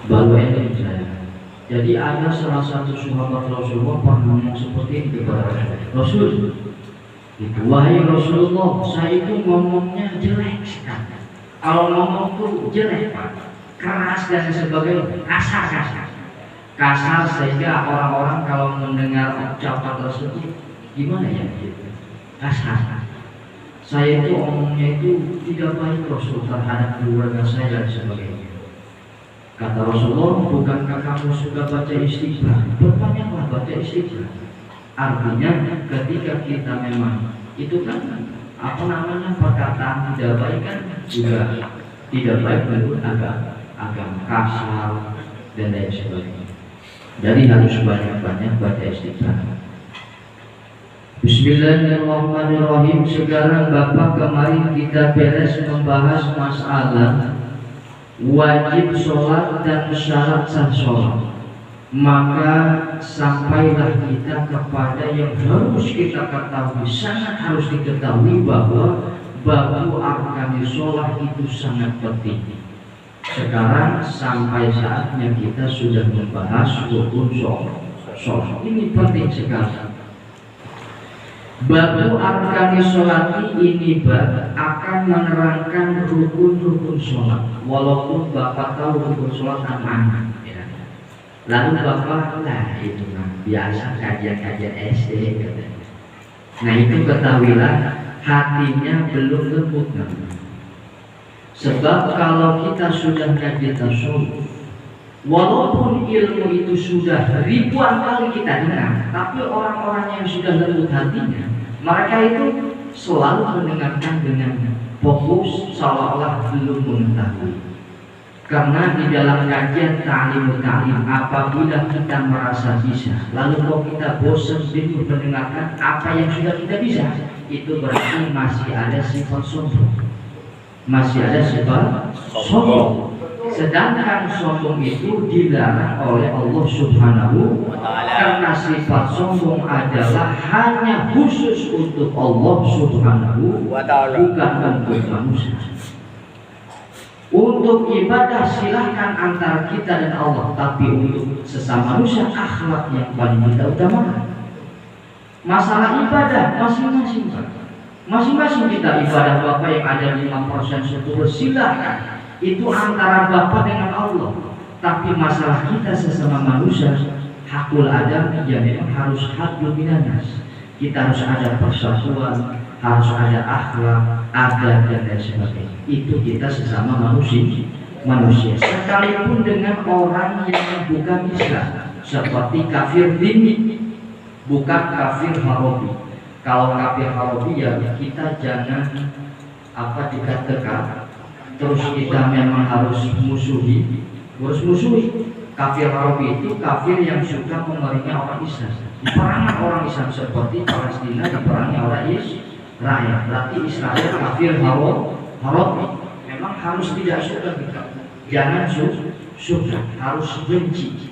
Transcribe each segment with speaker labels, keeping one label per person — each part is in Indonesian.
Speaker 1: baru ini saya. Jadi ada salah satu sahabat Rasulullah pernah ngomong seperti itu kepada Rasul. Itu, wahai Rasulullah, saya itu ngomongnya jelek sekali. Kalau ngomong tuh jelek Pak, keras dan sebagainya, kasar sehingga orang-orang kalau mendengar ucapan tersebut gimana ya gitu, kasar. Saya itu omongnya itu tidak baik Rasul terhadap keluarga saya dan sebagainya. Kata Rasulullah, bukankah kamu suka baca istighfar? Berbanyaklah baca istighfar. Artinya ketika kita memang itu kan perkataan tidak baik kan juga tidak baik menurut agama, kasar dan lain sebagainya. Jadi harus banyak-banyak baca istighfar. Bismillahirrahmanirrahim. Sekarang Bapak kemarin kita beres membahas masalah wajib sholat dan syarat sah sholat. Maka sampailah kita kepada yang harus kita ketahui, sangat harus diketahui bahwa babu arkani sholat itu sangat penting. Sekarang sampai saatnya kita sudah membahas rukun sholat. Ini penting sekali. Babu arkani sholati ini akan menerangkan rukun-rukun sholat. Walaupun Bapak tahu rukun sholat apa, ya. Lalu Bapak itu biasa kajian-kajian SD katanya. Nah itu ketahuilah hatinya belum lembut. Sebab kalau kita sudah kaji tasawuf, walaupun ilmu itu sudah ribuan kali kita dengar, tapi orang-orang yang sudah lembut hatinya, mereka itu selalu mendengarkan dengan fokus seolah-olah belum mengetahui. Karena di dalam kajian ta'lim, apabila kita merasa bisa, lalu kalau kita bosan bingung mendengarkan apa yang sudah kita bisa, itu berarti masih ada sifat sombong. Masih ada sifat sombong. Sedangkan sombong itu dilarang oleh Allah Subhanahu wa Ta'ala, karena sifat sombong adalah hanya khusus untuk Allah Subhanahu wa Ta'ala, bukan untuk manusia. Untuk ibadah silahkan antara kita dan Allah, tapi untuk sesama manusia akhlak yang paling kita utamakan. Masalah ibadah masing-masing, masing-masing kita ibadah Bapak yang ada 5% 10% silahkan. Itu antara Bapak dengan Allah. Tapi masalah kita sesama manusia, hakul adam ya memang harus hakul binanas. Kita harus ada persatuan, harus ada akhlak, adab dan lain sebagainya. Itu kita sesama manusia. Sekalipun dengan orang yang bukan Islam, seperti kafir dini, bukan kafir harobi. Kalau kafir harobi ya kita jangan dekat-dekat. Terus kita memang harus musuhi. Kafir harobi itu kafir yang suka memerangi orang Islam. Diperangi orang Islam seperti Palestina diperangi orang Israel. Berarti Israel kafir harobi. Memang harus tidak suka kita. Jangan suka, harus benci.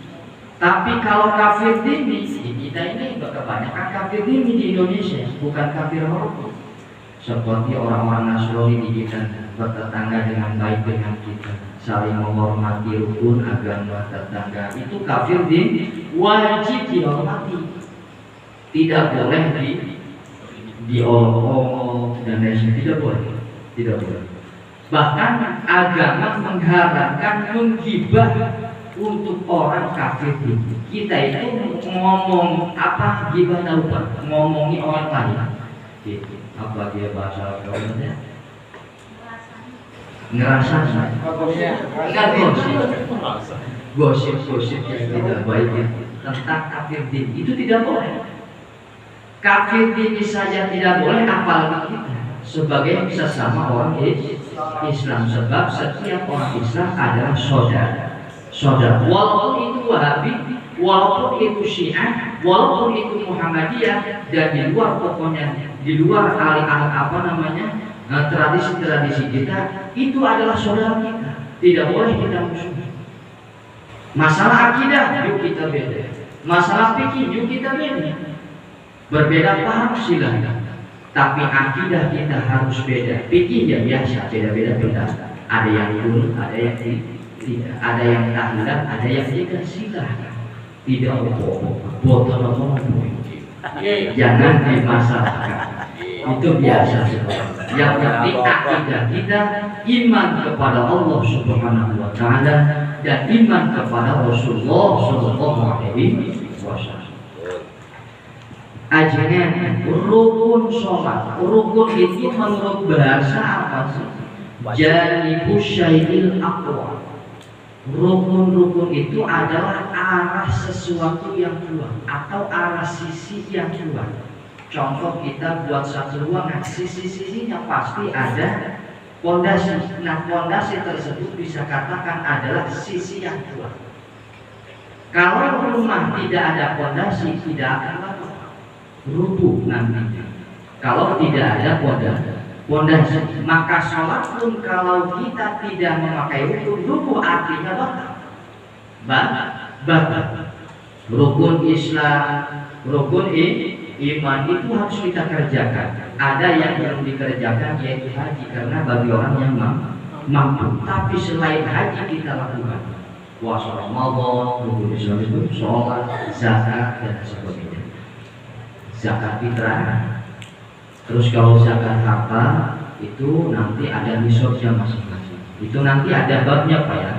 Speaker 1: Tapi kalau kafir dini, kita ini kebanyakan kafir dini di Indonesia, bukan kafir harobi. Seperti orang-orang Nasrani di kita bertetangga dengan baik dengan kita, saling menghormati rukun agama tetangga, itu kafir dini, wajib dihormati, tidak boleh diolok-olok dan lain sebagainya, tidak boleh. Bahkan agama mengharamkan menggibah untuk orang kafir dini. Kita itu ngomong gibah tahu Pak, ngomongi orang lain. Apa dia bahasa gaulnya? Ngerasa gosip yang tidak baik tentang kafir dini itu tidak boleh. Kafir dini saja tidak boleh, apalagi kita sebagai sesama orang Islam. Sebab setiap orang Islam adalah saudara. Walaupun itu Wahabi, walaupun itu Syiah, walaupun itu Muhammadiyah, dan di luar pokoknya di luar tradisi-tradisi kita, itu adalah saudara kita. Tidak boleh kita musuhi. Masalah akidah, yuk kita beda. Masalah fikih, yuk kita beda. Berbeda paham silahkan. Tapi akidah kita harus beda. Fikih ya biasa, beda-beda. Ada yang dulu, ada yang Tidak. Ada yang tahlilan, ada yang tidak. Silakan. Tidak apa-apa. Jangan dimasalahkan. Itu biasa. Yang penting akidah kita iman kepada Allah Subhanahu wa taala dan iman kepada Rasulullah sallallahu alaihi wasallam. Ajaran rukun sholat. Rukun itu menurut bahasa apa sih? Janibu syai'il aqwa. Rukun-rukun itu adalah arah sesuatu yang keluar atau arah sisi yang keluar. Contoh kita buat satu ruangan, sisi-sisinya pasti ada pondasi. Nah, pondasi tersebut bisa katakan adalah sisi yang keluar. Kalau rumah tidak ada pondasi, tidak akan rubuh nantinya. Kalau tidak ada pondasi, maka sholat pun kalau kita tidak memakai rukun, rubuh artinya batal. Rukun Islam, rukun iman itu harus kita kerjakan. Ada yang belum dikerjakan yaitu haji, karena bagi orang yang mampu. Tapi selain haji kita lakukan puasa Ramadan, rukun Islam itu sholat, zakat dan sebagainya. Zakat fitrah. Terus kalau zakat harta itu nanti ada nisabnya masing-masing. Itu nanti ada babnya Pak ya.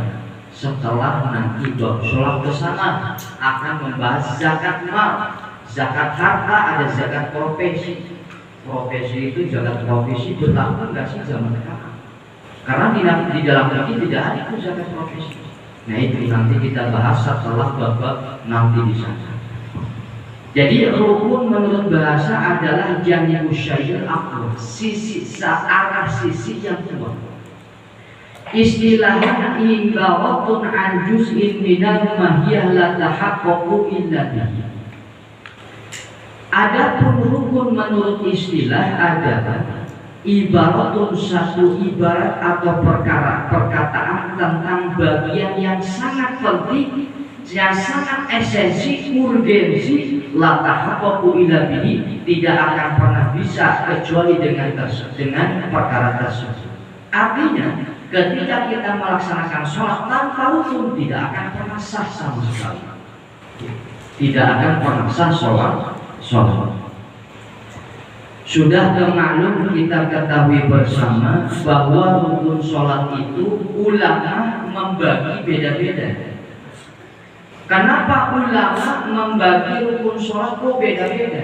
Speaker 1: Setelah nanti bab sholat ke sana akan membahas zakat mal. Zakat harta ada zakat profesi. Profesi itu zakat profesi berlaku nggak sih zaman sekarang? Karena di dalam lagi tidak ada itu zakat profesi. Nah itu nanti kita bahas setelah bab nanti di sana. Jadi rukun menurut bahasa adalah janibu syai'il aqwa, sisi arah sisi yang keluar. Istilahnya ibaratun an juz'in minal mahiyah la tahaqqaqu illa bihi. Adapun rukun menurut istilah adalah ibaratun satu ibarat atau perkataan tentang bagian yang sangat penting, yang sangat esensi, urgensi, la tahaqqaqu illa bihi, tidak akan pernah bisa kecuali dengan perkara tersebut. Artinya, ketika kita melaksanakan sholat tanpa rukun tidak akan pernah sah sama sekali. Tidak akan pernah sah sholat. Sudah termaklum, kita ketahui bersama bahwa rukun sholat itu ulama membagi beda-beda. Kenapa ulama membagi rukun sholat kok beda-beda?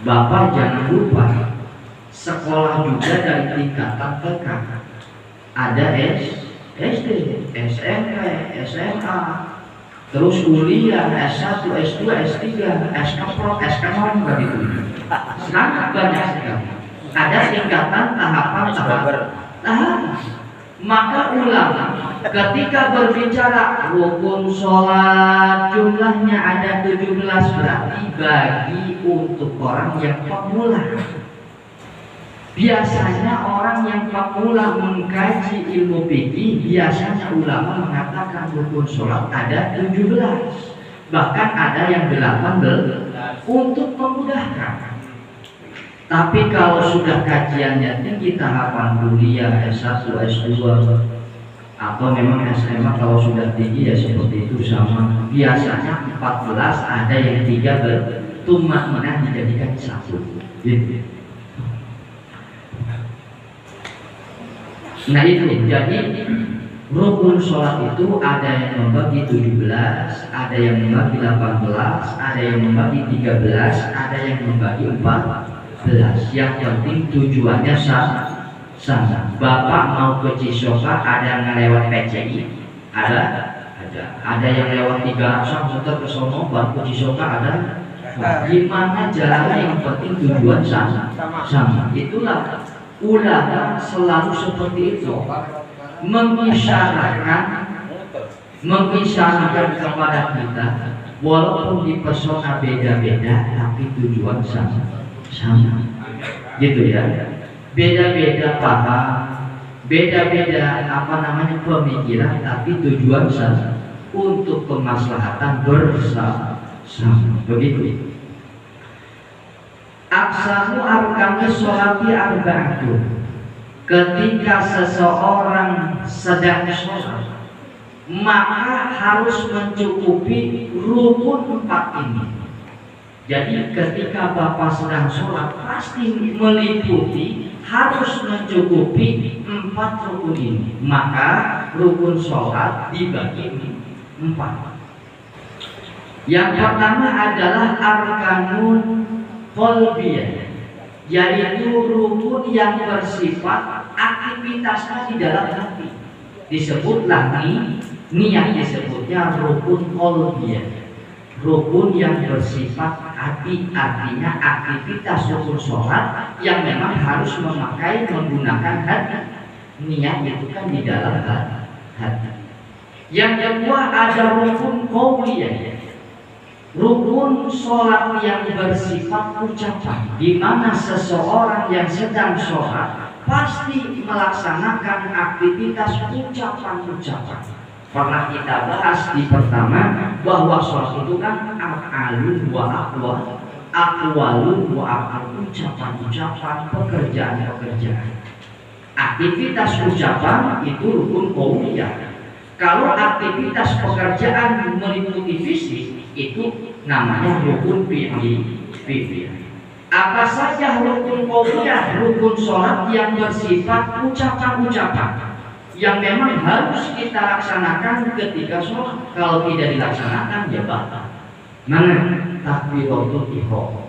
Speaker 1: Bapak jangan lupa, sekolah juga dari tingkatan TK. Ada SD, SMP, SMA, terus kuliah, S1, S2, S3, SK Pro, SK Non, begitu. Sangat banyak sekali. Ada tingkatan tahapan. Maka ulama ketika berbicara rukun sholat jumlahnya ada 17, berarti bagi untuk orang yang pemula. Biasanya orang yang pemula mengkaji ilmu fikih, biasanya ulama mengatakan rukun sholat ada 17, bahkan ada yang 18 untuk memudahkan. Tapi kalau sudah kajiannya tinggi tahapan kuliah S1, S2 atau memang SMA kalau sudah tinggi ya seperti itu sama. Biasanya 14, ada yang 3 bertumak-menah dijadikan 1. Gitu. Nah itu, jadi rukun sholat itu ada yang membagi 17, ada yang membagi 18, ada yang membagi 13, ada yang membagi 14. Yang penting tujuannya sama. Bapak mau ke Cisoka, ada yang lewat PCI, ada yang lewat 300 muter ke sono, baru ke Cisoka ada. Gimana jalannya, yang penting tujuan sama. Itulah ulama selalu seperti itu, mengisyaratkan kepada kita, walaupun di pesona beda-beda, tapi tujuan sama, gitu ya. Beda-beda paham, beda-beda pemikiran, tapi tujuan sama, untuk kemaslahatan bersama, begitu. Aksamu arkani sholati arba'atun. ketika seseorang sedang sholat, maka harus mencukupi rukun 4 ini. Jadi ketika Bapak sedang sholat, pasti meliputi, harus mencukupi 4 rukun ini. Maka rukun sholat dibagi 4. Yang pertama adalah arkanun qalbiyah, yaitu rukun yang bersifat aktivitasnya di dalam hati. Disebutlah niat disebutnya rukun qalbiyah, rukun yang bersifat hati, artinya aktivitas rukun sholat yang memang harus menggunakan hati. Niat itu kan di dalam hati. Yang kedua ada rukun qauliyah, rukun sholat yang bersifat ucapan, di mana seseorang yang sedang sholat pasti melaksanakan aktivitas ucapan-ucapan. Pernah kita bahas di pertama bahwa sholat itu kan af'alun wa aqwalun wa ucapan-ucapan, pekerjaan-pekerjaan. Aktivitas ucapan itu rukun qauliyah. Kalau aktivitas pekerjaan meliputi fisik, itu namanya rukun fi'liyah. Apa saja rukun qauliyah? Rukun sholat yang bersifat ucapan-ucapan yang memang harus kita laksanakan ketika sholat. Kalau tidak dilaksanakan ya batal. Mana takbiratul ihram,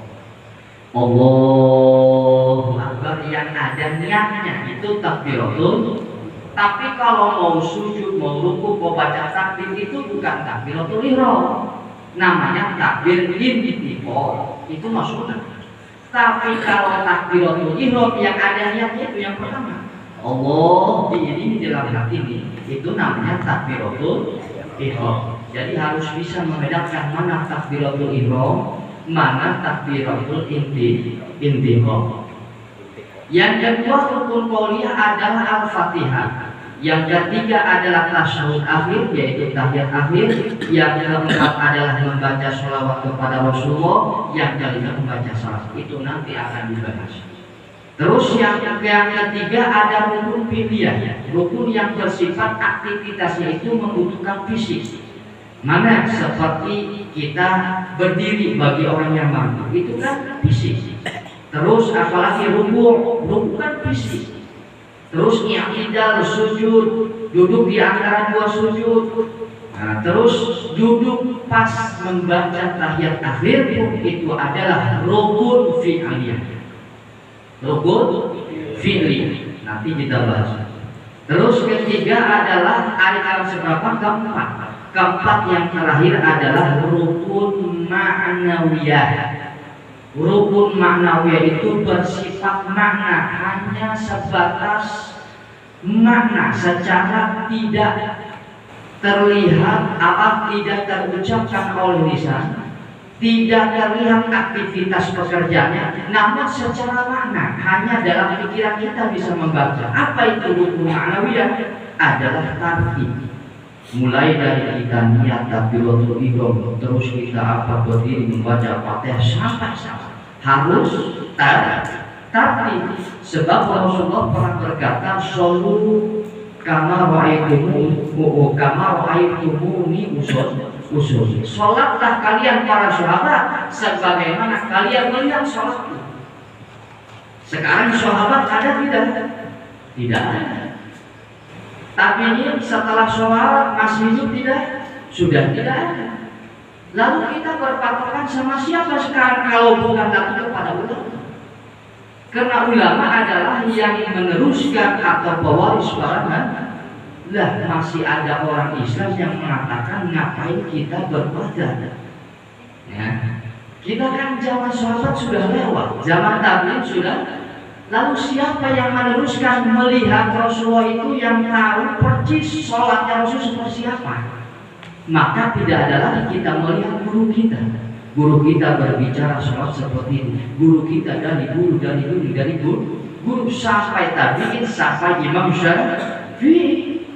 Speaker 1: Allahu Akbar, yang ada niatnya itu takbiratul. Tapi kalau mau sujud, mau rukuk, mau baca takbir itu bukan takbiratul ihram, namanya takbir intiqal, itu maksudnya. Tapi kalau takbiratul ihram yang ada niatnya itu yang pertama, Allah diiringi dalam hati ini, itu namanya takbiratul ihram. Jadi harus bisa membedakan mana takbiratul ihram, mana takbiratul intiqal. Yang kedua rukun qauliyah adalah al-Fatihah. Yang ketiga adalah tasyahud akhir, yaitu tahiyat akhir. Yang keempat adalah membaca sholawat kepada Rasulullah. Yang kelima membaca salat. Itu nanti akan dibahas. Terus yang ketiga ada rukun fi'liyah, rukun yang bersifat aktivitasnya itu membutuhkan fisik. Mana seperti kita berdiri bagi orang yang mampu, itu kan fisik. Terus apalagi rukun kan fisik. Terus i'tidal, sujud, duduk di antara 2 sujud. Nah, terus duduk pas membaca tahiyat akhir pun itu adalah rukun fi'liyah. Rukun fi'liyah. Nanti kita bahas. Terus ketiga adalah ada seberapa? Keempat yang terakhir adalah rukun ma'nawiyah. Rukun ma'nawiyah itu bersifat makna, hanya sebatas makna, secara tidak terlihat, tidak terucapkan oleh lisan, tidak terlihat aktivitas pekerjaannya, namun secara makna, hanya dalam pikiran kita bisa membaca. Apa itu rukun ma'nawiyah? Adalah tartib. Mulai dari kita niat takbiratul ihram, terus kita berdiri membaca Fatihah sampai harus tartib. Sebab Rasulullah pernah berkata, "Shollu kama ra'aitumuni usolli." Salatlah kalian para sahabat sebagaimana kalian melihat salatku. Sekarang sahabat ada tidak? Tidak ada. Tapi ini setelah sholat masih hidup tidak? Sudah tidak ada. Lalu kita berpatokan sama siapa sekarang kalau bukan lagi kepada ulama? Karena ulama adalah yang meneruskan atau pewaris para nabi. Lah masih ada orang Islam yang mengatakan ngapain kita beribadah? Ya. Kita kan zaman sahabat sudah lewat, zaman tabi'in sudah. Lalu siapa yang meneruskan melihat Rasulullah itu yang tahu persis sholatnya Rasul seperti apa? Maka tidak ada lagi kita melihat guru kita. Guru kita berbicara sholat seperti ini. Guru kita dari guru sampai tabi'in, sampai Imam Syafi'i.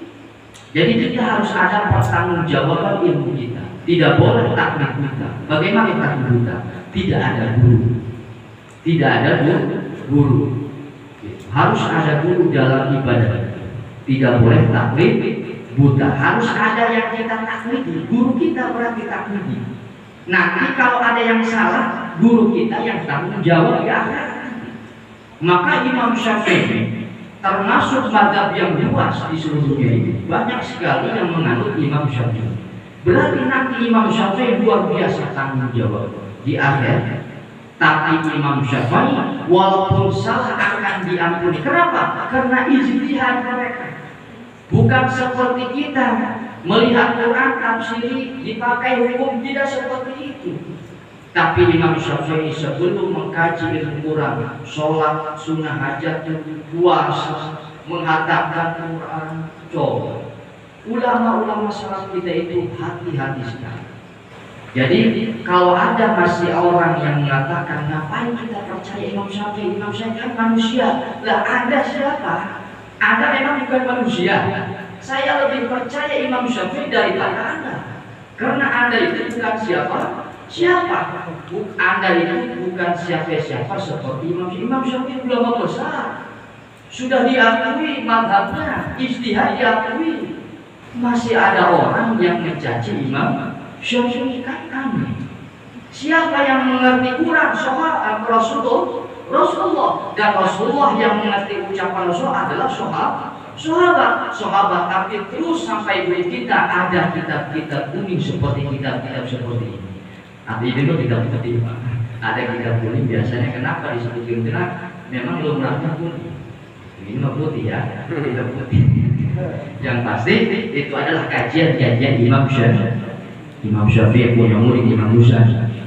Speaker 1: Jadi kita harus ada pertanggungjawaban ilmu kita. Tidak boleh taklid buta. Bagaimana taklid buta? Tidak ada guru. Tidak ada guru. harus ada guru dalam ibadah. Tidak boleh taklid buta, harus ada yang kita taklidi. Guru kita berarti taklidi. Nanti kalau ada yang salah, guru kita yang tanggung jawab di akhirat. Maka Imam Syafi'i termasuk mazhab yang luas di seluruh dunia ini. Banyak sekali yang menganut Imam Syafi'i. Berarti nanti Imam Syafi'i luar biasa tanggung jawab di akhirat. Tapi Imam Syafi'i walaupun salah akan diampuni. Kenapa? Karena ijtihad mereka. Bukan seperti kita melihat Quran tafsiri dipakai hukum, tidak seperti itu. Tapi Imam Syafi'i sebelum mengkaji ilmu Quran, sholat, sunnah hajat, puasa, menghatamkan Quran, coba. Ulama-ulama salaf kita itu hati-hati sekali. Jadi kalau ada masih orang yang mengatakan ngapain kita percaya Imam Syafi'i? Imam Syafi'i kan manusia. Lah Anda siapa? Anda memang bukan manusia. Saya lebih percaya Imam Syafi'i daripada Anda. Karena Anda itu bukan siapa? Siapa? Anda itu bukan siapa-siapa seperti Imam Syafi'i. Imam Syafi'i ulama besar. Sudah diakui mazhabnya, ijtihad diakui. Masih ada orang yang mencaci Imam Syafi'i kan kami. Siapa yang mengerti Quran? Rasulullah. Dan Rasulullah yang mengerti ucapan Rasulullah adalah sahabat. Tapi terus sampai buat kita ada kitab-kitab kuning seperti kitab-kitab seperti ini. Tapi ini loh kitab putih. Ada kitab kuning biasanya kenapa disebut kitab? Memang lumrahnya kuning. Ini mah putih ya, kitab putih. Yang pasti itu adalah kajian-kajian Imam Syafi'i. Imam Syafi'i punya murid Imam Musa,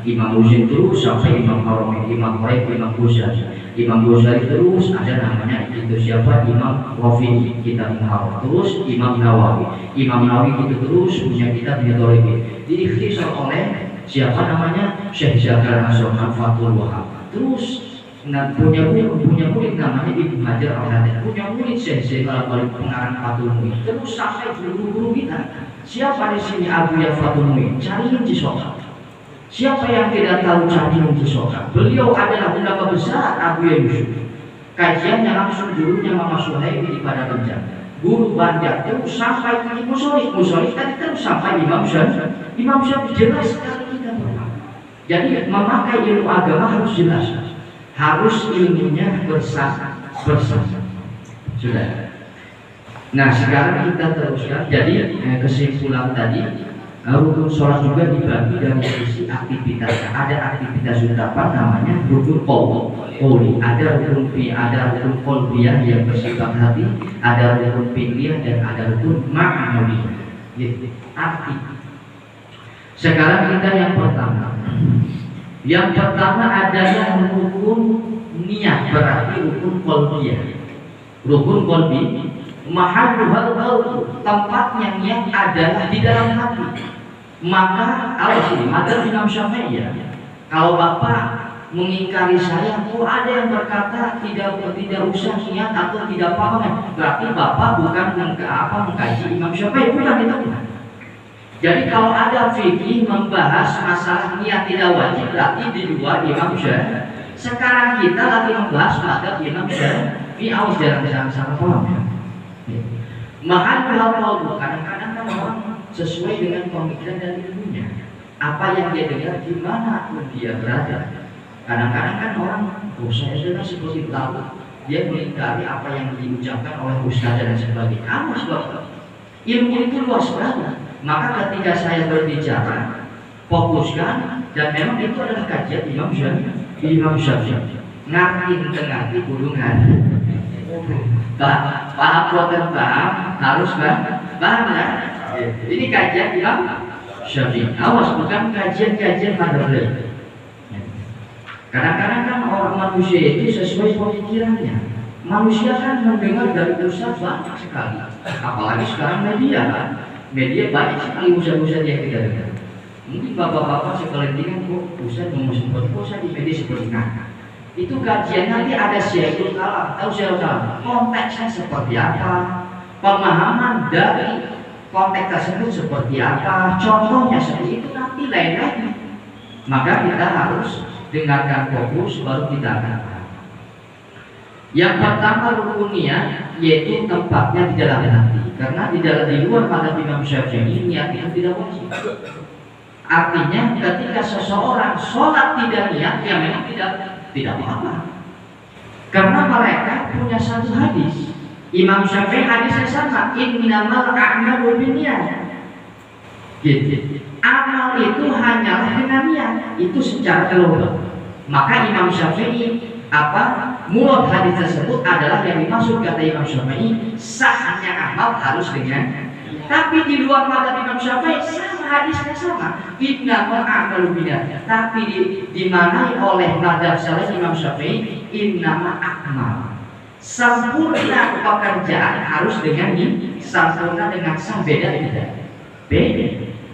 Speaker 1: Imam Musin terus sampai Imam Haramain, Imam Ghaib, Imam Ghazali, Imam Ghazali terus ada namanya itu siapa? Imam Rafi'i, kitab Muharrar, terus Imam Nawawi itu terus punya kitab Metodologi, diikhtisar oleh siapa namanya? Syekh Zakaria Nasrullah Fathul Wahab. Terus punya murid namanya Ibnu Hajar Al-Haytami, punya murid Syekh Al-Albani pengarang Fathul Mu'in. Terus sampai guru-guru kita. Siapa di sini Abu Ya Fathul Mu'in? Cariin Cisoka. Siapa yang tidak tahu cariin Cisoka? Beliau adalah ulama besar Abu Ya Yusuf. Kajiannya langsung gurunya Mama Suhaimi di Padalarang. Guru Banjar terus sampai ke Musolik tadi terus sampai Imam Syafi'i jelas sekali kita berapa. Jadi memakai ilmu agama harus jelas. Harus ilmunya bersama. Sudah. Nah sekarang kita teruskan. Jadi kesimpulan tadi, rukun sholat juga dibagi dari sisi aktivitasnya. Ada aktivitas ucapan namanya rukun qauli, ada rukun qalbiyah yang bersifat hati, ada rukun fi'liyah dan ada rukun ma'nawiyah. Arti. Sekarang kita yang pertama. Yang pertama adalah rukun niat, berarti rukun qalbiyah. Rukun qalbi mahalluhal qalbu, tempatnya niat adalah di dalam hati. Maka ada Imam Syafi'i ya. Kalau Bapak mengingkari saya, ada yang berkata tidak usah niat atau tidak paham, berarti Bapak bukan mengkaji Imam Syafi'i, bukan itu. Jadi kalau ada fikih membahas masalah niat tidak wajib, berarti di luar Imam Syafi'i. Sekarang kita lagi membahas mazhab Imam Syafi'i, awas jangan salah paham ya. Mahalluhal, kadang-kadang kan orang sesuai dengan pemikiran dan ilmunya. Apa yang dia dengar di mana pun dia berada. Kadang-kadang kan orang, saya dengar seperti tahu, dia mengingkari apa yang diucapkan oleh ustaz dan sebagainya. Awas Bapak, ilmu itu luas banget. Maka ketika saya berbicara, fokuskan, dan memang itu adalah kajian Imam Syafi'i. Ngerti kudu ngerti. Paham protes paham, harus paham ya. Ini kajian Imam Syafi'i. Awas, bukan kajian pada beliau. Kadang-kadang kan orang manusia itu sesuai pemikirannya. Manusia kan mendengar dari ustaz banyak sekali. Apalagi sekarang media kan. Media banyak sekali ustaz-ustaz yang kita dengar. Mungkin bapak-bapak sekelintingan kok ustaz ngomong seperti ustaz di media seperti kakak. Itu kajian nanti ada Syekhul Kalam. Tahu Syekhul Kalam? Konteksnya seperti apa? Pemahaman dari konteks tersebut seperti apa? Contohnya seperti itu nanti lain-lain. Maka kita harus dengarkan fokus baru kita akan paham. Yang pertama rukun niat yaitu tempatnya di dalam hati. Karena di luar mazhab Imam Syafi'i niat itu tidak wajib. Artinya ketika seseorang sholat tidak niat, ya memang tidak apa-apa. Karena mereka punya satu hadis. Imam Syafi'i hadisnya sama, innamal a'malu binniyat. Gitu. Amal itu hanyalah dengan niat, itu secara keluar. Maka Imam Syafi'i mulut hadis tersebut adalah yang dimaksud kata Imam Syafi'i sahnya amal harus dengan. Tapi di luar mazhab Imam Syafi'i sama hadisnya sama, innamal a'malu binniyat. Tapi dimanai oleh mazhab selain Imam Syafi'i innamal a'mal. Sempurna pekerjaan harus dengan ini, sempurna dengan sah beda.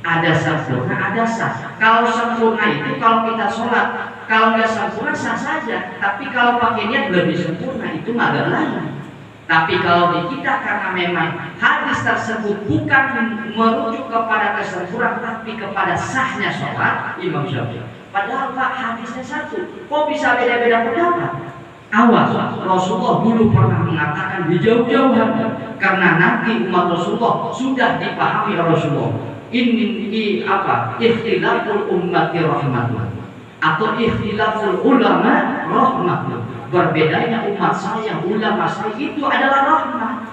Speaker 1: Ada sempurna, ada sah. Kalau sempurna itu kalau kita sholat, kalau nggak sempurna sah saja. Tapi kalau pakai niat lebih sempurna itu mazhab lain. Tapi kalau di kita karena memang hadis tersebut bukan merujuk kepada kesempurnaan tapi kepada sahnya sholat, Imam Syafi'i. Padahal Pak hadisnya satu, kok bisa beda-beda pendapat? Awas, Rasulullah dulu pernah mengatakan di jauh-jauhan karena nanti umat Rasulullah sudah dipahami Rasulullah. Ini ikhtilaful ummati rahmatullah atau ikhtilaful ulama rahmatullah. Berbedanya umat saya, ulama saya itu adalah rahmat.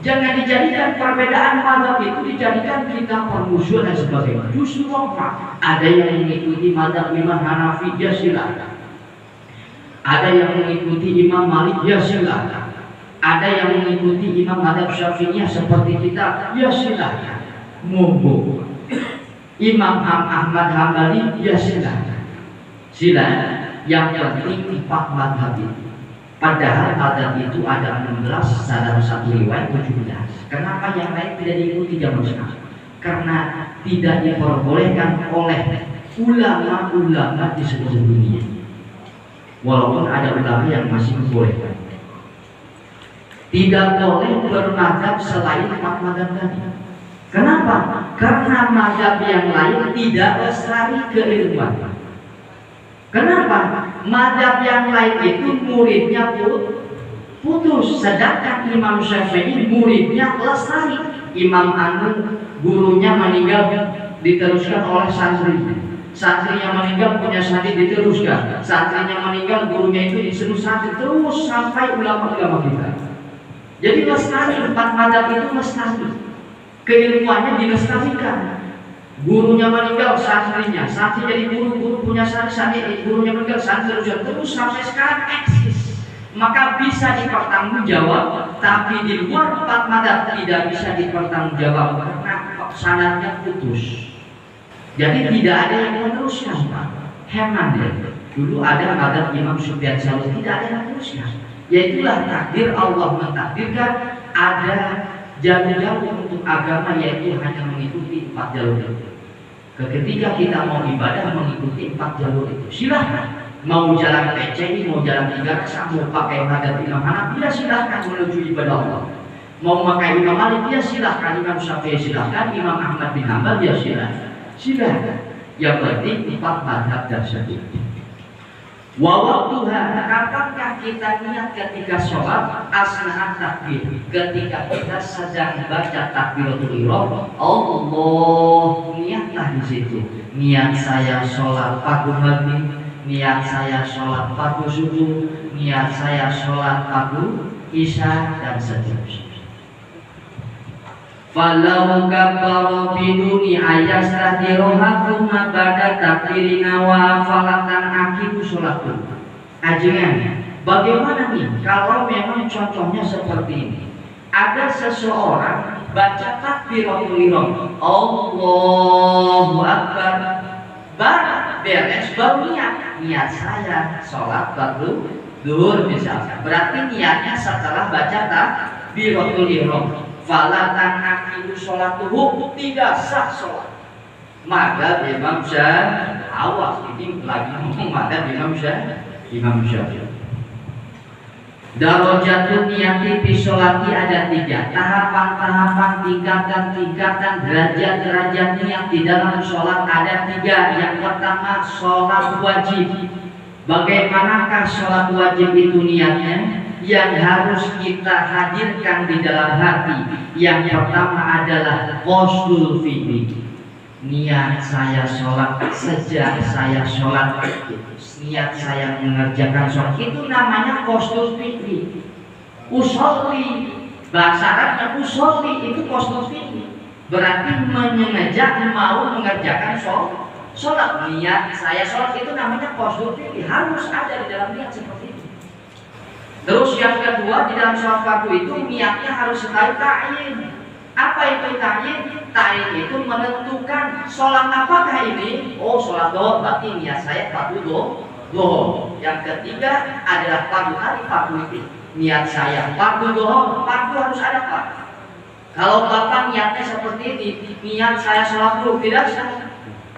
Speaker 1: Jangan dijadikan perbedaan mazhab itu dijadikan kita permusuhan dan sebagainya. Justru rahmat. Ada yang mengikuti mazhab Imam Hanafi, ya silakan. Ada yang mengikuti Imam Malik, ya silakan. Ada yang mengikuti Imam mazhab Syafi'iyah seperti kita, ya silakan. Monggo. Imam Ahmad Hambali, ya silakan. Silakan. Yang penting 4 mazhab itu. Padahal mazhab itu ada 16 dalam satu riwayat 17. Kenapa yang lain tidak diikuti zaman sekarang? Karena tidak diperbolehkan oleh ulama-ulama di seluruh dunia. Walaupun ada ulama yang masih membolehkan. Tidak boleh bermazhab selain 4 mazhab tadi. Kenapa? Karena mazhab yang lain tidak lestari keilmuan. Kenapa? Mazhab yang lain itu muridnya putus, sedangkan Imam Syafi'i muridnya lestari. Imam Anu gurunya meninggal diteruskan oleh santrinya. Santrinya meninggal punya santri diteruskan. Santrinya meninggal gurunya itu disuruh santri terus sampai ulama-ulama kita. Jadi lestari, 4 mazhab itu lestari. Keilmuannya dilestarikan. Gurunya meninggal, santrinya, santri jadi guru punya santri, gurunya meninggal, santri terus sampai sekarang eksis. Maka bisa dipertanggungjawab, tapi di luar 4 mazhab tidak bisa dipertanggungjawab karena sanadnya putus. Jadi tidak ada yang meneruskan, Pak. Heman ya. Dulu ada mazhab Imam Sufyan Tsauri, tidak ada yang meneruskan. Yaitulah takdir Allah mentakdirkan ada jalur-jalur untuk agama yaitu hanya mengikuti 4 jalur itu. Ketika kita mau ibadah mengikuti 4 jalur itu, silahkan. Mau jalan PCI, mau jalan 3 rakaat, mau pakai mazhab Imam Hanafi, ya silahkan menuju ibadah Allah. Mau pakai Imam Malik, ya silahkan. Imam Syafi'i silahkan, Imam Ahmad bin Hanbal, ya silahkan. Yang penting 4 mazhab tersebut. Wawaktuha, kapankah kita niat ketika sholat asna'at takbir, ketika kita sedang baca takbiratul ihram, Allah, niatlah di situ. Niat saya sholat pagi maghrib, niat saya sholat pagi subuh, niat saya sholat pagi isya dan seterusnya. Falau kafaru biduni ayastatiroha kuma ba'da takbirina wa falatan akibu sholatun. Ajengan, bagaimana nih kalau memang contohnya seperti ini? Ada seseorang baca takbiratul ihram, Allahu Akbar, beres baru niat saya sholat baru duhur misalnya. Berarti niatnya setelah baca takbiratul ihram. Falatan akidu sholatuhu, tidak sah sholat. Maka Imam Syafi'i, awas ini lagi ngomong maka Imam Syafi'i. Darajatun niyati fi sholati ada 3, tahapan-tahapan, tingkatan-tingkatan, derajat-derajat niat di dalam sholat ada 3. Yang pertama sholat wajib. Bagaimanakah sholat wajib itu niatnya? yang harus kita hadirkan di dalam hati. Yang pertama adalah qasdul fi'li. Niat saya sholat, sejak saya sholat, niat saya mengerjakan sholat, itu namanya qasdul fi'li. Usolli, bahasa Arabnya usolli itu qasdul fi'li, berarti menyengaja mau mengerjakan sholat. Niat saya sholat itu namanya qasdul fi'li, harus ada di dalam niat seperti itu. Terus yang kedua, di dalam sholat fardu itu niatnya harus sekali ta'yin. Apa itu ta'yin? Ta'yin itu menentukan sholat apakah ini. Oh, sholat dohor, berarti niat saya fardu dohor. Yang ketiga adalah fardu hari, fardu itu. Niat saya fardu dohor, fardu harus ada Pak. Kalau Bapak niatnya seperti ini, niat saya sholat dulu, tidak sah.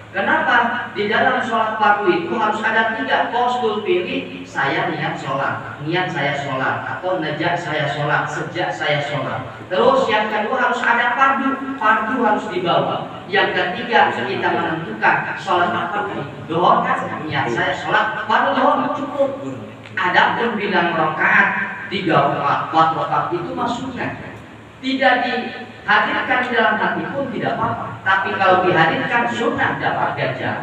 Speaker 1: Kenapa? Di dalam sholat fardu itu harus ada 3. Qasdul fi'li, saya niat sholat, niat saya sholat, atau najak saya sholat, sejak saya sholat. Terus yang kedua harus ada fardu, fardu harus dibawa. Yang ketiga kita menentukan sholat apa ini. Dohor kan, niat saya sholat, fardu dohor cukup. Adapun bilang rakaat 3 rakaat, 4 rakaat itu maksudnya tidak dihadirkan di dalam hati pun tidak apa-apa. Tapi kalau dihadirkan sunnah dapat ganjar.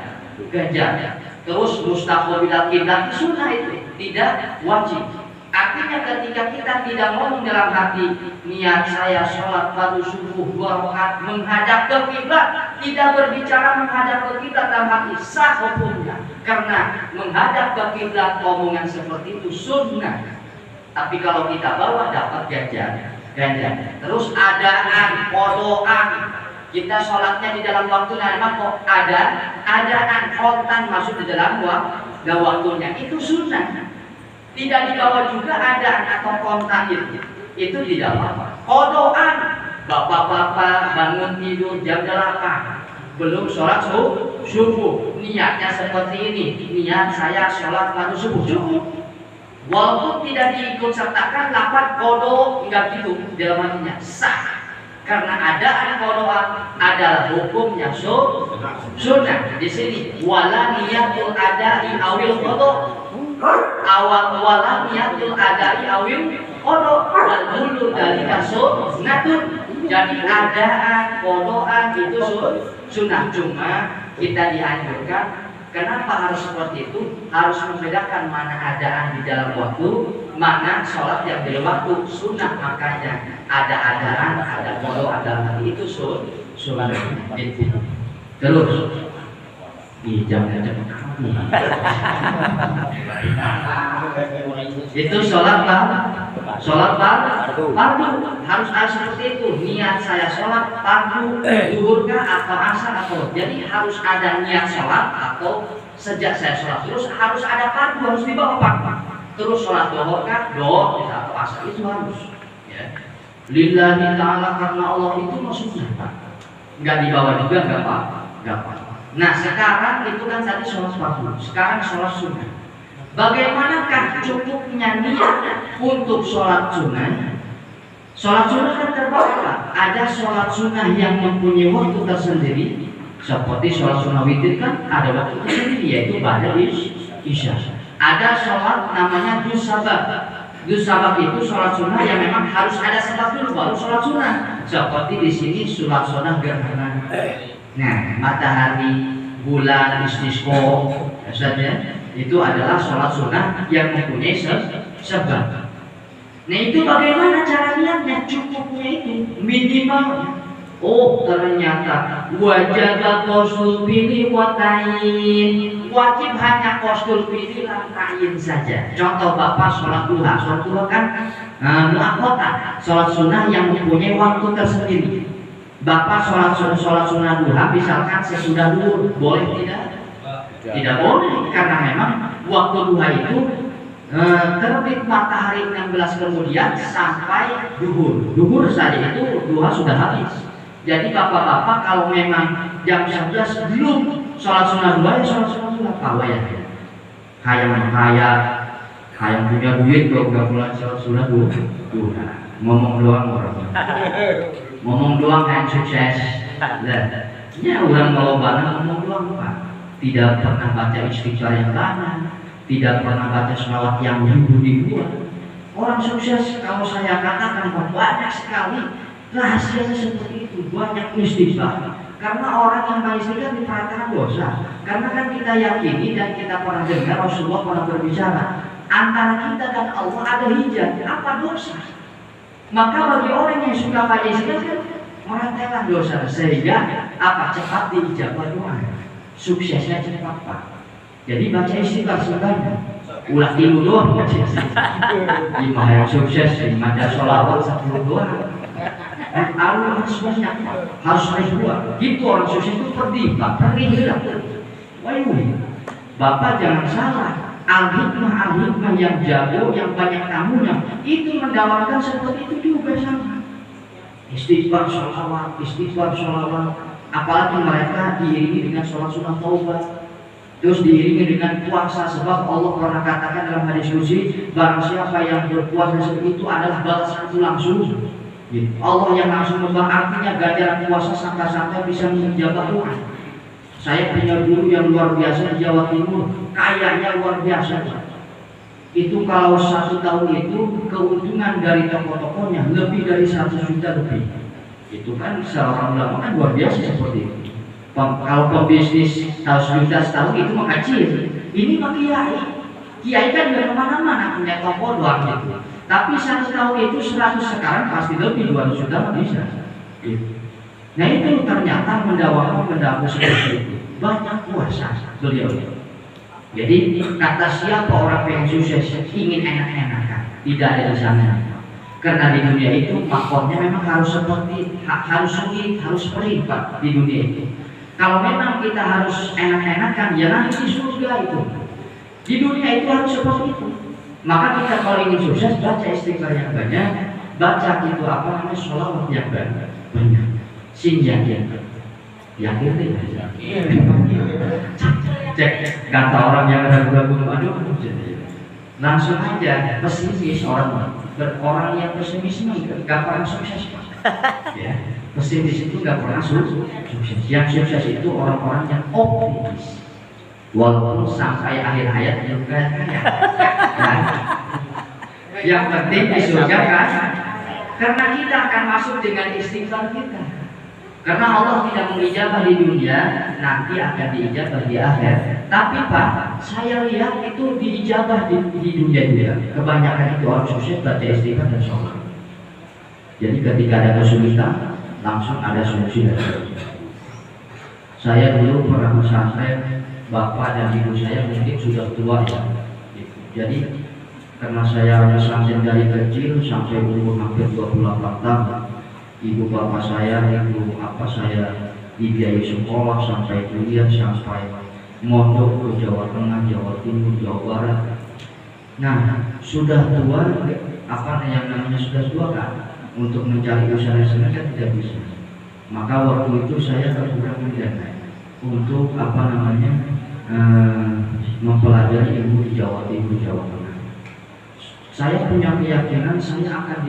Speaker 1: Terus mustaqbilal kiblat sunnah itu tidak wajib. Artinya ketika kita tidak ngomong dalam hati niat saya sholat fardu subuh 2 rakaat menghadap ke kiblat, tidak berbicara menghadap ke kiblat dalam hati, sah hukumnya. Karena menghadap ke kiblat omongan seperti itu sunnah. Tapi kalau kita bawa dapat ganjar. Terus adaan, kodoan, kita sholatnya di dalam waktu memang kok adaan kontan masuk di dalam waktunya, itu sunnah. Tidak dibawa juga adaan atau kontan itu tidak apa-apa. Kodoan, bapak-bapak bangun tidur jam 8 belum sholat subuh, niatnya seperti ini, niat saya sholat fardu subuh cukup. Walaupun tidak diikut sertakan lafaz qada, enggak gitu dalam artinya sah. Karena adaan qada adalah hukumnya sunnah. Di sini wala niyatul adai awil qada. Wala niyatul adai awil qada wal kullu dalika sunnatun. Jadi adaan qadaan itu sunnah, cuma kita dianjurkan. Kenapa harus seperti itu? Harus membedakan mana adaan di dalam waktu, mana sholat yang di waktu sunnah. Makanya ada adaan, ada qada, ada hati itu sunnah. Terus di jam-jam itu sholat fardu harus ada seperti itu. Niat saya sholat fardu zuhur atau asar atau jadi harus ada niat sholat atau sejak saya sholat. Terus harus ada fardu, harus dibawa fardu. Terus sholat dohor dohor atau asar itu harus ya. Lillahi ta'ala, karena Allah itu maksudnya nggak dibawa juga nggak apa-apa. Nah sekarang itu kan tadi sholat fardu, sekarang sholat sunnah. Bagaimanakah cukupnya niat untuk sholat sunnah? Sholat sunnah kan terbagi. Ada sholat sunnah yang mempunyai waktu tersendiri, seperti sholat sunnah witir kan ada waktu tersendiri, yaitu pada isya. Ada sholat namanya dus sabab itu sholat sunnah yang memang harus ada sebab dulu baru sholat sunnah. Seperti di sini sholat sunnah gerhana. Nah, matahari, bulan, istisqa saja itu adalah sholat sunnah yang mempunyai sebab. Nah itu bagaimana cara niatnya? Cukupnya itu minimal. Oh ternyata wajib qasdul fi'li wa ta'yin. Wajib hanya qasdul fi'li dan ta'yin saja. Contoh Bapak sholat duha kan muakkata, sholat sunnah yang mempunyai waktu tersendiri. Bapak sholat sunnah duha misalkan sesudah duhur, boleh tidak? Tidak boleh, karena memang waktu duha itu terbit matahari 16 kemudian sampai duhur saja itu duha sudah habis. Jadi bapak-bapak kalau memang jam 11 belum sholat sunnah duha, ya sholat sunnah duha kawai ya. Hayang punya duit kok nggak mulai sholat sunnah duha. Ngomong doang yang sukses. Ya orang kalau banget ngomong doang Pak. Tidak pernah baca istighfar yang lama, tidak pernah baca sholawat yang ribu dibuat. Orang sukses kalau saya katakan banyak sekali rahasianya seperti itu, banyak istighfar. Karena orang yang mengistighfar diperhatikan dosa. Karena kan kita yakini dan kita pernah dengar Rasulullah pernah berbicara, antara kita dan Allah ada hijab, apa dosa? Maka bagi orang yang suka mengistighfar kan orang telah dosa, sehingga apa cepat diijabah doa, suksesnya cepat Pak. Jadi baca istighfar sebanyak, ulah tilu doang baca istighfar. Imam yang sukses, baca sholawat 10 doang. Allah harus banyak, harus ribuan. Gitu orang sukses itu perdibat, perdibat. Bapak jangan salah. Al-hikmah yang jago, yang banyak tamunya, itu mendapatkan seperti itu juga sama. Istighfar sholawat, apalagi mereka diiringi dengan sholat sunnah taubat, terus diiringi dengan puasa, sebab Allah pernah katakan dalam hadis qudsi, barang siapa yang berpuasa seperti itu adalah balasan itu langsung. Allah yang langsung membalas, artinya ganjaran puasa sampai-sampai bisa menjawab doa. Saya punya guru yang luar biasa di Jawa Timur, kayaknya luar biasa. Itu kalau 1 tahun itu keuntungan dari toko-tokonya lebih dari 100 juta lebih. Itu kan seorang ulama kan luar biasa seperti itu. Kalau pembisnis 100 juta setahun itu mah kecil. Ini mah kiai kan juga kemana-mana punya toko doang gitu. Tapi 1 tahun itu 100, sekarang pasti lebih 200 juta mah bisa. Nah itu ternyata mendakwahkan seperti itu. Banyak puasa beliau. Jadi kata siapa orang yang sukses ingin enak-enakan, tidak ada di sana. Karena di dunia itu makomnya memang harus seperti, harus sulit, harus perih Pak di dunia itu. Kalau memang kita harus enak-enakan, ya nanti di surga itu. Di dunia itu harus seperti itu. Maka kita kalau ingin sukses, baca istighfar yang banyak, baca itu apa namanya sholawat yang banyak. Sinjak yakin tidak? Cek kata orang yang ragu-ragu, aduh langsung aja pesimis orang yang pesimis nggak pernah sukses ya. Pesimis itu nggak pernah sukses. Yang sukses itu orang-orang yang optimis, walaupun sampai akhir hayat juga nah, yang penting di surga kan, karena kita akan masuk dengan istighfar kita. Karena Allah tidak mengijabah di dunia, nanti akan diijabah di akhir. Tapi Pak, saya lihat itu diijabah di dunia juga. Kebanyakan itu orang sukses baca istighfar dan sholat. Jadi ketika ada kesulitan, langsung ada solusi dari Allah. Saya dulu pernah pesantren, bapak dan ibu saya mungkin sudah tua ya. Jadi karena saya pesantren dari kecil sampai umur hampir 28 tahun. Ibu bapak saya itu saya dibiayai sekolah sampai kuliah, sampai mondok ke Jawa Tengah, Jawa Timur, Jawa Barat. Nah sudah tua, yang namanya sudah tua kan, untuk mencari usaha sendiri kan tidak bisa. Maka waktu itu saya berkurang untuk mempelajari ilmu di Jawa Timur, Jawa Tengah. Saya punya keyakinan saya akan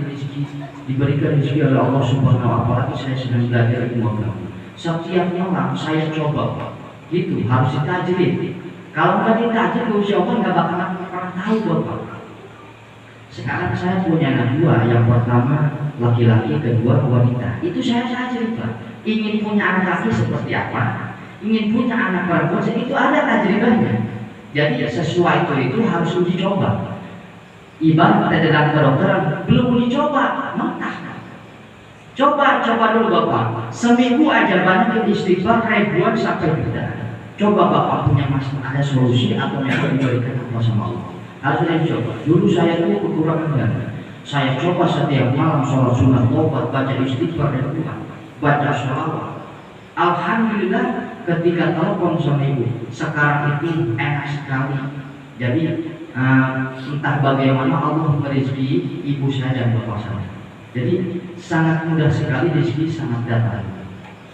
Speaker 1: diberikan rezeki oleh Allah Subhanahu wa Ta'ala. Apalagi saya sedang belajar ilmu agama. Setiap malam saya coba, gitu harus ditajrid. Kalau nggak ditajrid, insya Allah nggak bakalan pernah tahu Bapak. Sekarang saya punya anak 2, yang pertama laki-laki, kedua wanita. Itu saya tajrid Pak. Ingin punya anak laki seperti apa? Ingin punya anak perempuan, itu ada tajribahnya. Jadi sesuai itu harus uji coba. Ibarat ada dalam kedokteran belum dicoba mentah. Coba dulu Bapak. Seminggu aja banyak istighfar ribuan sampai juta. Coba Bapak punya masalah, ada solusi atau yang diberikan Allah sama Allah. Harus dicoba. Dulu saya tuh kekurangan dana. Saya coba setiap malam sholat sunnah taubat, baca istighfar dan doa, baca sholawat. Alhamdulillah ketika telepon sama ibu, sekarang itu enak sekali. Jadi entah bagaimana Allah merezeki ibu saya dan bapak saya. Jadi sangat mudah sekali, rezeki sangat datang.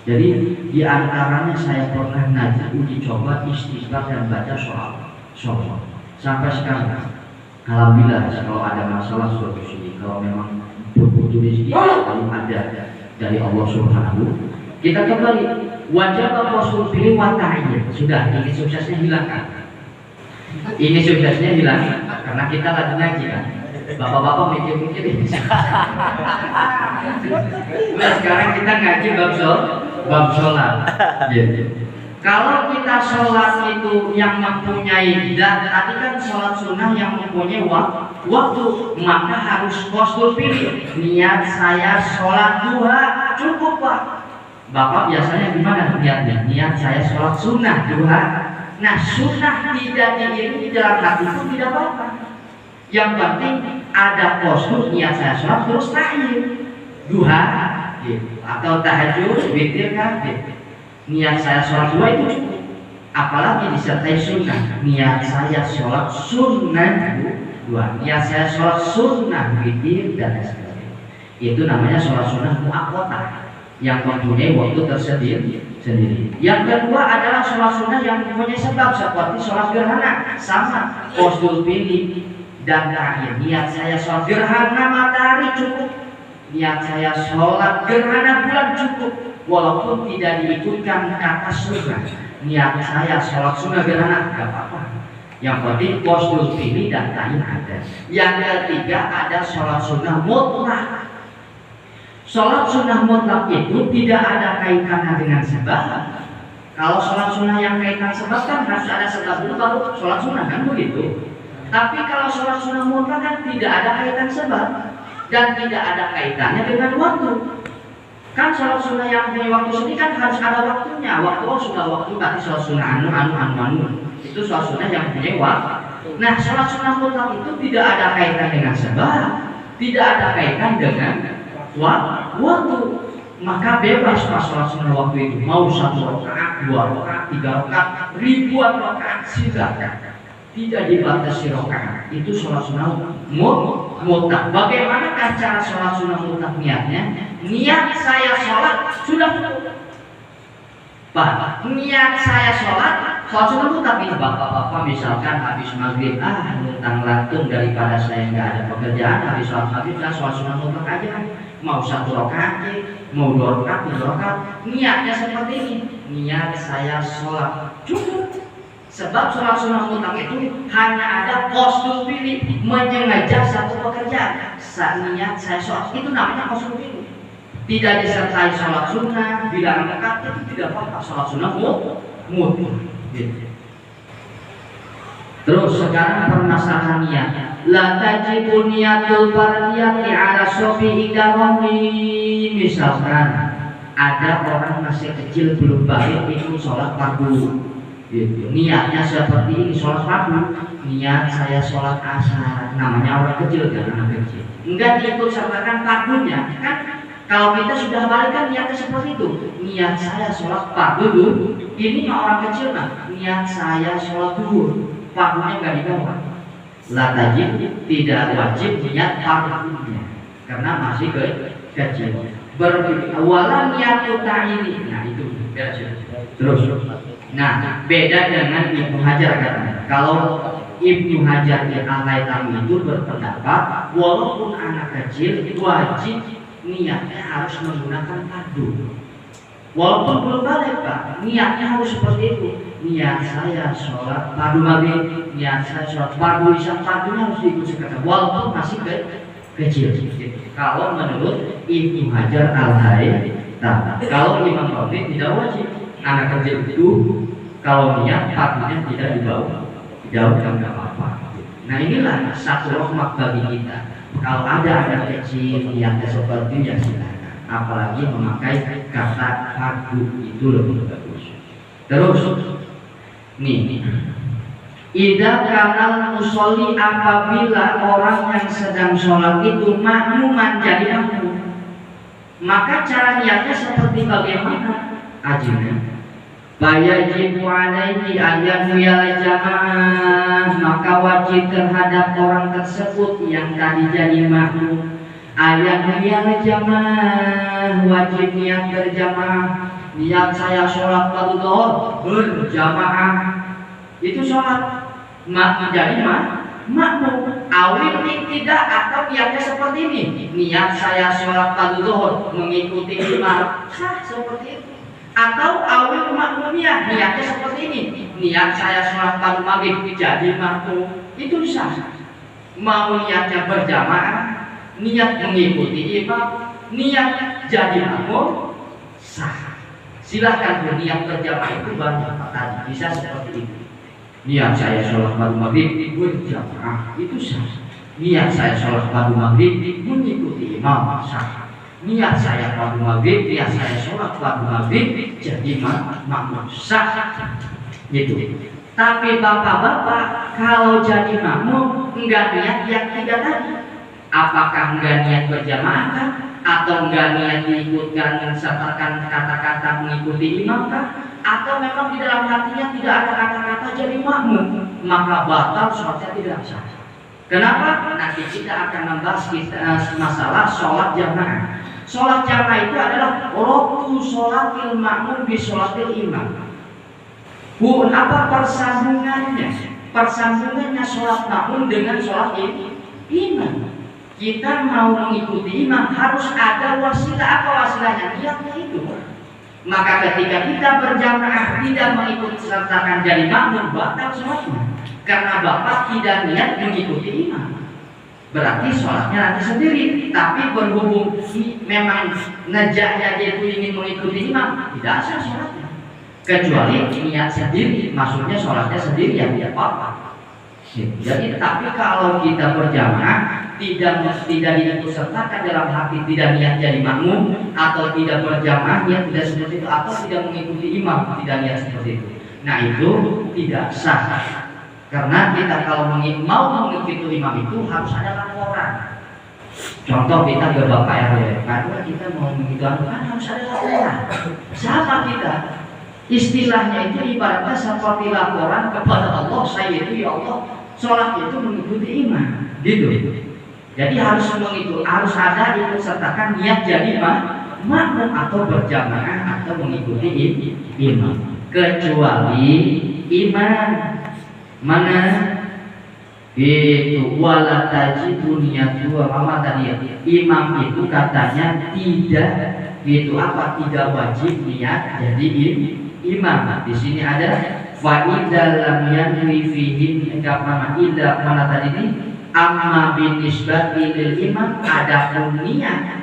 Speaker 1: Jadi di antaranya saya pernah ngaji uji coba istighfar dan baca sholat sampai sekarang. Alhamdulillah kalau ada masalah solusi, kalau memang butuh rezeki kalau ada dari Allah Subhanahu. Kita kembali wajib Rasul pilih wata'iyah. Sudah, ini suksesnya hilang kan? Ini suksesnya hilang karena kita lagi ngaji kan. Bapak-bapak mikir-mikir ini. Nah, sekarang kita ngaji bab sholat. Kalau kita sholat itu yang mempunyai dan tadi kan sholat sunnah yang mempunyai waktu, maka harus postur pilih. Niat saya sholat duha cukup Pak. Bapak biasanya gimana niatnya? Niat saya sholat sunnah duha. Nah sunnah tidak diiringi dalam hati itu tidak apa-apa. Yang penting ada postur niat saya sholat terus tahiyat duha atau tahajud witir kan. Niat saya sholat dua itu cukup. Apalagi disertai sunnah. Niat saya sholat sunnah dua. Niat saya sholat sunnah witir dan sebagainya. Itu namanya sholat sunnah muakkotah yang mempunyai waktu sendiri. Yang kedua adalah sholat sunnah yang mempunyai sebab seperti sholat gerhana. Sama postur pilih dan terakhir. Niat saya sholat gerhana matahari cukup. Niat saya sholat gerhana bulan cukup. Walaupun tidak diikutkan kata sunnah. Niat saya sholat sunnah gerhana tidak apa-apa. Yang penting postur pilih dan ta'yin ada. Yang ketiga ada sholat sunnah mutlak. Sholat sunnah mutlak itu tidak ada kaitannya dengan sebab. Kalau sholat sunnah yang kaitan sebab kan harus ada sebab dulu baru sholat sunnah kan begitu. Tapi kalau sholat sunnah mutlak kan tidak ada kaitan sebab dan tidak ada kaitannya dengan waktu. Kan sholat sunnah yang punya waktu sendiri kan harus ada waktunya. Waktu sudah waktu berarti sholat sunnah anu. Itu sholat sunnah yang punya waktu. Nah sholat sunnah mutlak itu tidak ada kaitan dengan sebab, tidak ada kaitan dengan waktu. Maka bebas pas sholat sunnah waktu itu mau 1 rakaat, 2 rakaat, 3 rakaat, ribuan rakaat silakan. Tidak dibatasi rakaat. Itu sholat sunnah mutlak. Bagaimana cara sholat sunnah mutlak niatnya? Niat saya sholat sudah cukup. Pak, niat saya sholat sunnah mutlak ini bapak-bapak misalkan habis maghrib lantang lantung daripada saya nggak ada pekerjaan habis sholat maghrib saya sholat sunnah mutlak aja. Mau 1 rakaat, mau 2 rakaat, 3 rakaat. Niatnya seperti ini. Niat saya sholat cukup. Sebab sholat sunnah mutlak itu hanya ada postur pilih menyengaja satu pekerjaan. Niat saya sholat itu namanya postur pilih. Tidak disertai sholat sunnah, bilang rakaat itu tidak apa-apa. Sholat sunnah mutlak. Terus sekarang permasalahan niat. La tajibu niyatul fardiyati ala sofi idaroni. Misalkan ada orang masih kecil belum balik ikut sholat fardu. Niatnya seperti ini sholat fardu. Niat saya sholat asar. Namanya orang kecil kan anak kecil. Enggak diikut sertakan fardunya kan. Kalau kita sudah balik kan niatnya seperti itu. Niat saya sholat fardu dulu. Ini orang kecil nah. Niat saya sholat dulu. Fardunya enggak dibawa. La tajib tidak wajib niat fardunya karena masih kecil. Berwala niat ta'ini. Nah itu beda. Terus. Nah beda dengan Ibnu Hajar katanya. Kalau Ibnu Hajar al-Haytami itu berpendapat walaupun anak kecil wajib niatnya harus menggunakan fardu. Walaupun belum balik Pak, niatnya harus seperti itu. Niat saya sholat fardu maghrib, niat saya sholat fardu isya, fardunya harus diikut sekalian. Walaupun masih kecil. Kalau menurut Ibnu Hajar al-Haytami, kalau Imam Rafi tidak wajib. Anak kecil itu kalau niat fardunya tidak dibawa, jauh kan nggak apa-apa. Nah inilah satu rahmat bagi kita. Kalau ada anak kecil niatnya seperti ya silakan. Apalagi memakai kata fardu itu lebih bagus. Terus nih, idza kanal musolli apabila orang yang sedang sholat itu makmuman jadi makmum, maka cara niatnya seperti bagaimana? Ajibnya fayajibu alaihi ayyamiyal jamaah, maka wajib terhadap orang tersebut yang tadi jadi makmum ayyamiyal jamaah, wajib niat berjamaah. Niat saya sholat fardu berjamaah itu sholat menjadi makmum. Awil tidak atau niatnya seperti ini. Niat saya sholat fardu mengikuti imam sah seperti itu. Atau awil makmumnya niatnya seperti ini. Niat saya sholat fardu maghrib jadi makmum itu sah. mau niatnya berjamaah, niat mengikuti imam, niat jadi makmum, sah. Silahkan berniat berjamaah itu banyak tadi, bisa seperti itu. Niat saya sholat pada maghrib berjamaah itu sah. Niat saya sholat pada maghrib mengikuti imam, sah. Niat saya pada maghrib, niat saya sholat pada maghrib jadi makmum, sah. Gitu. Tapi bapak-bapak kalau jadi makmum enggak niat yang tiga tadi, apakah enggak niat berjamaah kah? Atau enggak niat diikutkan mensertakan kata-kata mengikuti imam kah? Atau memang di dalam hatinya tidak ada kata-kata jadi makmum, maka batal sholatnya tidak sah. Kenapa? Nanti kita akan membahas masalah sholat jamaah. Sholat jamaah itu adalah waktu sholatil makmum bi sholatil imam. Apa persambungannya? Persambungannya sholat makmum dengan sholat imam. Kita mau mengikuti imam harus ada wasilah. Apa wasilahnya? Niatnya itu. Maka ketika kita berjamaah tidak mengikuti sertakan jadi makmum, batal sholatnya. Karena bapak tidak niat mengikuti imam. Berarti sholatnya nanti sendiri. Tapi berhubung memang nejahnya dia itu ingin mengikuti imam, tidak sah sholatnya. Kecuali niat sendiri, maksudnya sholatnya sendiri yang tidak apa-apa. Jadi tapi kalau kita berjamaah tidak diikut sertakan dalam hati, tidak niat jadi makmum, atau tidak berjamaah niat tidak seperti itu, atau tidak mengikuti imam tidak niat seperti itu, nah itu tidak sah. Karena kita kalau mau mengikuti imam itu harus ada laporan. Contoh kita ke Bapak RW, karena kita mau mengikuti imam kan harus ada laporan. Siapa kita? Istilahnya itu ibaratnya seperti laporan kepada Allah, saya itu ya Allah sholat itu mengikuti imam, gitu. Jadi harus ada ikut sertakan niat jadi makmum atau berjamaah atau mengikuti imam. Kecuali imam mana itu wala tajidu niyatu wa tadi imam itu katanya tidak itu apa tidak wajib niat jadi imam. Di sini ada fa idza lam yanwi fihi mana tadi ini amma binisbati lil imam, adapun niat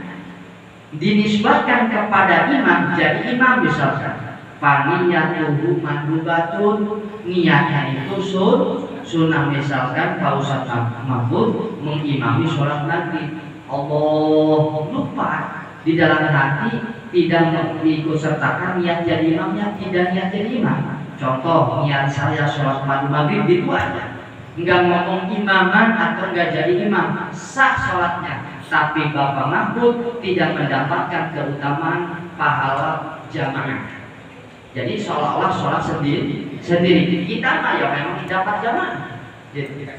Speaker 1: dinisbatkan kepada imam jadi imam misalkan faniyatuhu mandubatun, niatnya itu sunnah. Misalkan Pak Ustadz Mahfud mengimami sholat maghrib, Allah lupa di dalam hati tidak diikut sertakan niat jadi imamnya, tidak niat jadi imam. Contoh, niat saya sholat maghrib itu aja, enggak ngomong imaman atau enggak jadi imam, sah sholatnya. Tapi Bapak Mahfud tidak mendapatkan keutamaan pahala jamaah. Jadi seolah-olah sholat sendiri. Kita mah ya memang dapat jamaah. Jadi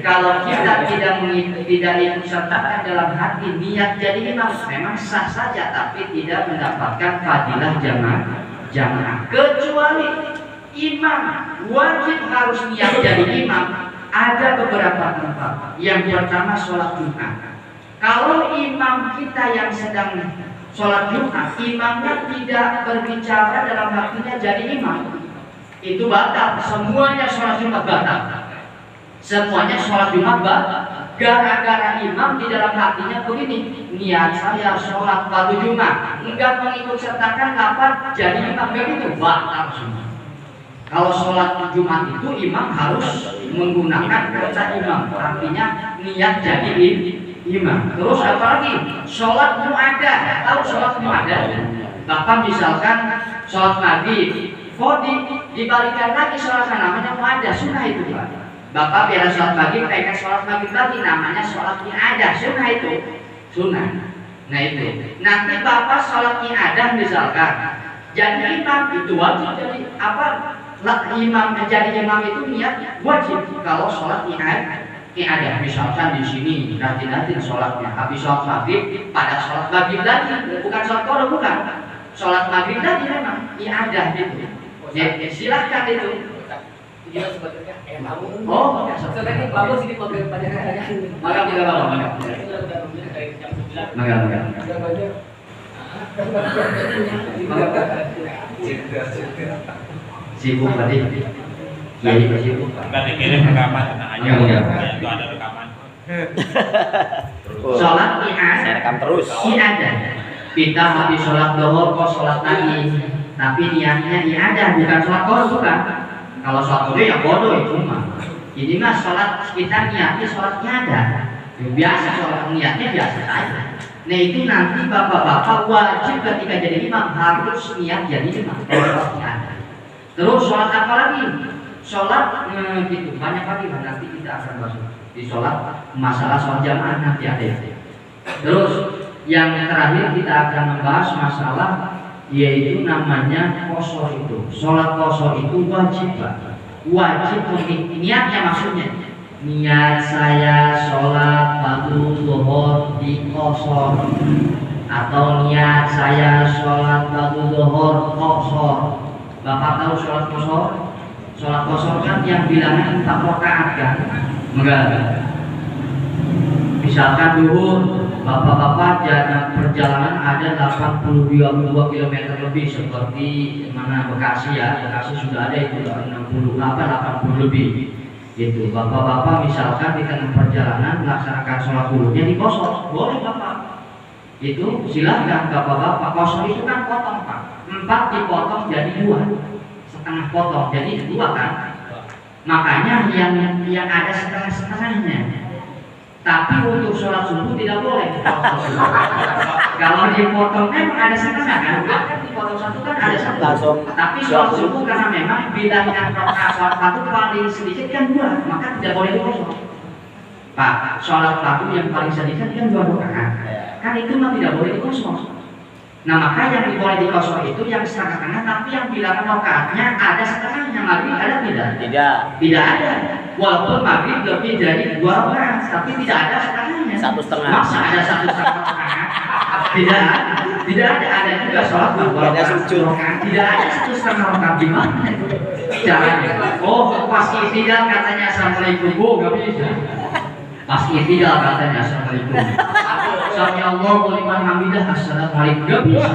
Speaker 1: kalau kita tidak ikut sertakan dalam hati niat jadi imam, memang sah saja, tapi tidak mendapatkan fadilah jamaah. Kecuali imam wajib harus niat jadi imam. Ada beberapa tempat. Yang pertama sholat Jumat. Kalau imam kita yang sedang sholat Jumat, imamnya tidak berbicara dalam hatinya jadi imam, itu batal. Semuanya sholat Jumat batal. Semuanya sholat Jumat batal. Gara-gara imam di dalam hatinya begini, niat saya sholat pada Jumat, enggak mengikut sertakan kapan jadi imam, begitu batal semua. Kalau sholat Jumat itu imam harus menggunakan kata imam, artinya niat jadi imam. Terus apalagi sholat mu'adah, tahu sholat mu'adah? Bapak misalkan sholat maghrib, kok dibalikan lagi sholatnya namanya mu'adah, sunnah itu Pak. Bapak biar sholat maghrib, pengen sholat maghrib lagi namanya sholat mu'adah, sunnah itu, sunnah. Nah itu, nanti Bapak sholat mu'adah misalkan, jadi imam itu wajib jadi apa? Imam menjadi imam itu niat wajib. Kalau sholat ada misalkan di sini nanti sholatnya habis sholat maghrib pada sholat maghrib lagi, bukan sholat qada, bukan sholat maghrib lagi, memang ada gitu. Ya, silahkan itu. Oh, sebenarnya bagus ini pada maka tidak apa-apa. Maka. Sibuk tadi. Kiai bersibuk.
Speaker 2: Enggak dikirim rekaman tenang aja.
Speaker 1: Iya.
Speaker 2: Itu ada rekaman.
Speaker 1: Sholat
Speaker 3: Saya rekam terus.
Speaker 1: iadah. Kita habis sholat dohor kok sholat lagi, tapi niatnya iadah bukan sholat dohor, bukan. Kalau sholat dohor ya bodoh itu mah. Ini mah sholat kita niatnya sholat iadah. Biasa sholat niatnya biasa saja. Nah itu nanti bapak-bapak wajib ketika jadi imam harus niat jadi imam. Terus sholat apa lagi? Sholat gitu banyak lagi lah, nanti kita akan bahas di sholat masalah sholat jamaah nanti ada ya. Terus yang terakhir kita akan membahas masalah yaitu namanya qashar itu. Sholat qashar itu wajib Pak. Wajib niatnya maksudnya. Niat saya sholat fardu zuhur di qashar atau niat saya sholat fardu zuhur qashar. Bapak tahu sholat qashar? Sholat qashar kan yang bilangan 4 rakaat kan? Enggak. Misalkan zuhur, bapak-bapak jalan perjalanan ada 82 km lebih seperti mana Bekasi ya. Bekasi sudah ada itu 80 lebih. Gitu. Bapak-bapak misalkan di tengah perjalanan melaksanakan sholat zuhurnya di qashar, boleh Bapak. Itu silahkan bapak-bapak. Qashar itu kan potong Pak. 4 dipotong jadi 2. Setengah potong jadi 2 kan. Makanya yang ada setengah-setengahnya. Tapi untuk sholat subuh tidak boleh. Kalau dipotong memang ada setengah kan. Kan dipotong satu kan ada satu.
Speaker 3: Langsung.
Speaker 1: Tapi sholat subuh karena memang bilangan rakaat sholat fardu paling sedikit kan 2, maka tidak boleh dipotong. Pak, sholat fardu yang paling sedikit kan 2 rakaat. Kan itu mah tidak boleh dipotong. Nah maka yang boleh dikosor itu yang setengah-setengah, tapi yang bilangan rakaatnya ada setengahnya. Maghrib ada tidak? Tidak ada. Walaupun maghrib lebih dari 2 rakaat, tapi tidak ada setengahnya.
Speaker 3: 1,5.
Speaker 1: Masa ada 1,5 rakaat? Tidak ada. Tidak ada. Ada juga sholat
Speaker 3: Ada sujud.
Speaker 1: Tidak ada 1,5 rakaat di mana? Jangan. Oh pas iktidal katanya assalamualaikum. Oh nggak bisa. Pas iktidal katanya assalamualaikum. Sami Allahu liman hamidah assalamualaikum. Gak bisa.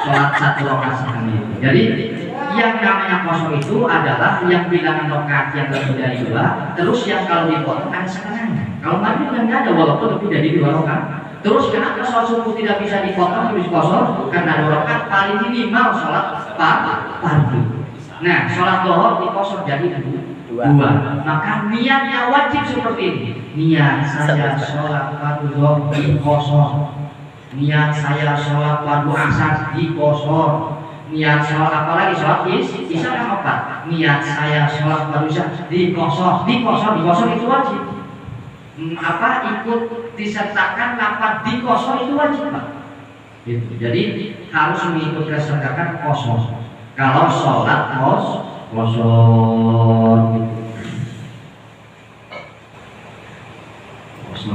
Speaker 1: Sholat 1 rakaat setengah. Jadi yang namanya qashar itu adalah yang bilangan rakaat yang lebih dari 2. Terus yang kalau dipotong ada setengahnya. Kalau maghrib kan nggak ada walaupun lebih dari 2 rakaat. Terus kenapa sholat subuh tidak bisa dipotong terus qashar? Karena 2 rakaat paling minimal sholat fardu. Nah sholat zuhur dikosor jadi 2. Maka niatnya wajib seperti ini. Niat saya sholat fardu zuhur dikosor. Niat saya sholat fardu asar dikosor. Niat sholat apalagi sholat isya kan 4. Niat saya sholat fardu isya dikosor itu wajib. Ikut disertakan lafaz dikosor itu wajib Pak. Gitu. Jadi harus mengikut sertakan qashar. Kalau sholat qashar gitu.